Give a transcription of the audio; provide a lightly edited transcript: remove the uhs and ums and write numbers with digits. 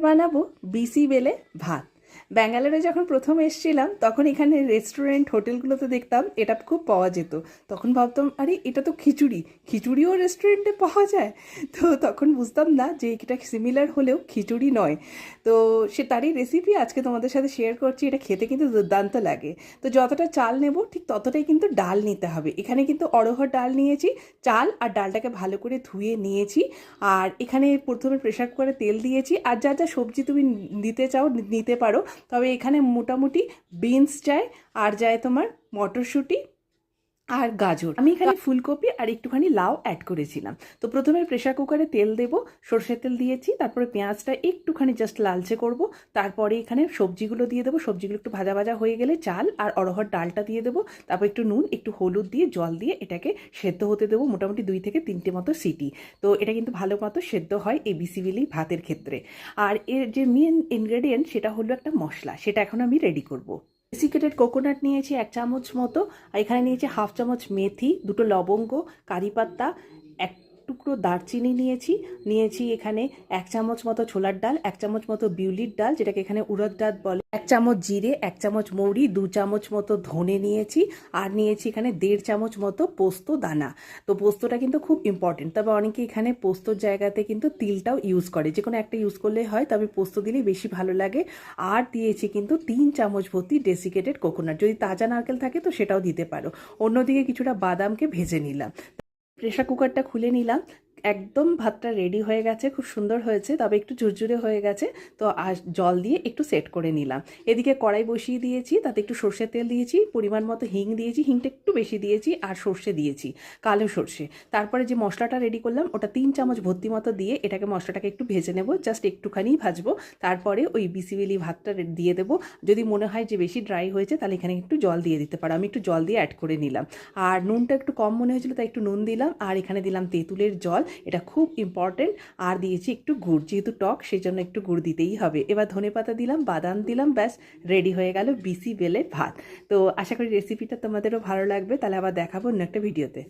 বানাবো বিসি বেলে ভাত। ব্যাঙ্গালোরে যখন প্রথম এসেছিলাম তখন এখানে রেস্টুরেন্ট হোটেলগুলোতে দেখতাম এটা খুব পাওয়া যেত। তখন ভাবতাম আরে এটা তো খিচুড়ি, খিচুড়িও রেস্টুরেন্টে পাওয়া যায়। তো তখন বুঝতাম না যে এটা সিমিলার হলেও খিচুড়ি নয়। তো সে তারই রেসিপি আজকে তোমাদের সাথে শেয়ার করছি। এটা খেতে কিন্তু দুর্দান্ত লাগে। তো যতটা চাল নেব ঠিক ততটাই কিন্তু ডাল নিতে হবে। এখানে কিন্তু অড়হর ডাল নিয়েছি, চাল আর ডালটাকে ভালো করে ধুয়ে নিয়েছি। আর এখানে প্রথমে প্রেসার কুকারে তেল দিয়েছি। আর যা যা সবজি তুমি দিতে চাও নিতে পারো, তবে এখানে মোটামুটি বিনস যায়, আর যায় তোমার মটরশুঁটি আর গাজর। আমি এখানে ফুলকপি আর একটুখানি লাউ অ্যাড করেছিলাম। তো প্রথমে প্রেসার কুকারে তেল দেব, সর্ষের তেল দিয়েছি, তারপরে পেঁয়াজটা একটুখানি জাস্ট লালচে করব, তারপরে এখানে সবজিগুলো দিয়ে দেবো। সবজিগুলো একটু ভাজা ভাজা হয়ে গেলে চাল আর অড়হর ডালটা দিয়ে দেবো, তারপর একটু নুন একটু হলুদ দিয়ে জল দিয়ে এটাকে সেদ্ধ হতে দেবো মোটামুটি 2 থেকে 3টে মতো সিটি। তো এটা কিন্তু ভালো মতো সেদ্ধ হয় এই বিসিবিলি ভাতের ক্ষেত্রে। আর এর যে মেন ইনগ্রেডিয়েন্ট সেটা হলো একটা মশলা, সেটা এখন আমি রেডি করব। ডেসিকেটেড কোকোনাট নিয়েছি 1 চামচ মতো, আর এখানে নিয়েছি 1/2 চামচ মেথি, 2টো লবঙ্গ, কারি পাতা, এক টুকরো দারচিনি নিয়েছি এখানে 1 চামচ মতো ছোলার ডাল, 1 চামচ মতো বিউলির ডাল যেটাকে এখানে উড়দ ডাল বলে, 1 চামচ জিরে, 1 চামচ মৌরি, 2 চামচ মতো ধনে নিয়েছি, আর নিয়েছি এখানে 1.5 চামচ মতো পোস্ত দানা। তো পোস্তটা কিন্তু খুব ইম্পর্টেন্ট, তবে অনেকে এখানে পোস্তর জায়গাতে কিন্তু তিলটাও ইউজ করে, যে কোনো একটা ইউজ করলে হয়, তবে পোস্ত দিলেই বেশি ভালো লাগে। আর দিয়েছি কিন্তু 3 চামচ ভর্তি ডেসিকেটেড কোকোনাট, যদি তাজা নারকেল থাকে তো সেটাও দিতে পারো। অন্যদিকে কিছুটা বাদামকে ভেজে নিলাম। প্রেসার কুকারটা খুলে নিলাম, একদম ভাতটা রেডি হয়ে গেছে, খুব সুন্দর হয়েছে, তবে একটু ঝুরঝুরে হয়ে গেছে। তো আর জল দিয়ে একটু সেট করে নিলাম। এদিকে কড়াই বসিয়ে দিয়েছি, তাতে একটু সর্ষের তেল দিয়েছি, পরিমাণ মতো হিং দিয়েছি, হিংটা একটু বেশি দিয়েছি, আর সর্ষে দিয়েছি, কালো সর্ষে। তারপরে যে মশলাটা রেডি করলাম ওটা 3 চামচ ভর্তি মতো দিয়ে এটাকে মশলাটাকে একটু ভেজে নেব, জাস্ট একটুখানি ভাজবো। তারপরে ওই বিসিবিলি ভাতটা দিয়ে দেবো। যদি মনে হয় যে বেশি ড্রাই হয়েছে তাহলে এখানে একটু জল দিয়ে দিতে পারো, আমি একটু জল দিয়ে অ্যাড করে নিলাম। আর নুনটা একটু কম মনে হয়েছিল তাই একটু নুন দিলাম, আর এখানে দিলাম তেঁতুলের জল, এটা খুব ইম্পর্টেন্ট। আর দিয়েছি একটু গুড়, যেহেতু টক সেই জন্য একটু গুড় দিতেই হবে। এবার ধনেপাতা দিলাম, বাদাম দিলাম, ব্যাস রেডি হয়ে গেল বিসি বেলে ভাত। তো আশা করি রেসিপিটা তোমাদেরও ভালো লাগবে। তাহলে আবার দেখাবো অন্য একটা ভিডিওতে।